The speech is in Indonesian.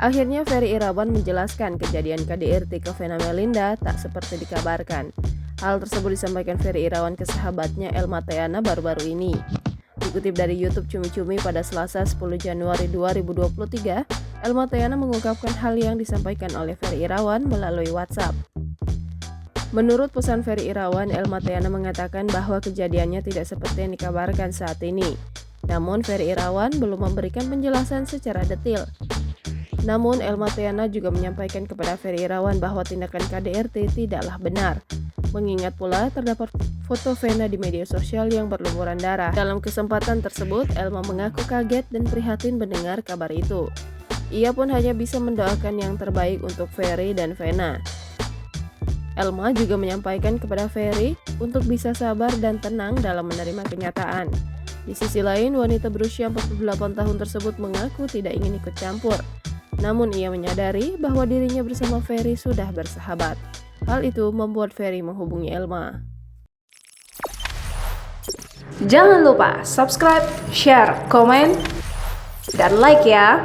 Akhirnya Ferry Irawan menjelaskan kejadian KDRT ke Vena Melinda tak seperti dikabarkan. Hal tersebut disampaikan Ferry Irawan ke sahabatnya Elma Thayana baru-baru ini. Dikutip dari YouTube Cumi-Cumi pada Selasa 10 Januari 2023, Elma Thayana mengungkapkan hal yang disampaikan oleh Ferry Irawan melalui WhatsApp. Menurut pesan Ferry Irawan, Elma Thayana mengatakan bahwa kejadiannya tidak seperti yang dikabarkan saat ini. Namun Ferry Irawan belum memberikan penjelasan secara detail. Namun Elma Thayana juga menyampaikan kepada Ferry Irawan bahwa tindakan KDRT tidaklah benar. Mengingat pula terdapat foto Vena di media sosial yang berlumuran darah. Dalam kesempatan tersebut, Elma mengaku kaget dan prihatin mendengar kabar itu. Ia pun hanya bisa mendoakan yang terbaik untuk Ferry dan Vena. Elma juga menyampaikan kepada Ferry untuk bisa sabar dan tenang dalam menerima kenyataan. Di sisi lain, wanita berusia 48 tahun tersebut mengaku tidak ingin ikut campur. Namun ia menyadari bahwa dirinya bersama Ferry sudah bersahabat. Hal itu membuat Ferry menghubungi Elma. Jangan lupa subscribe, share, komen, dan like ya!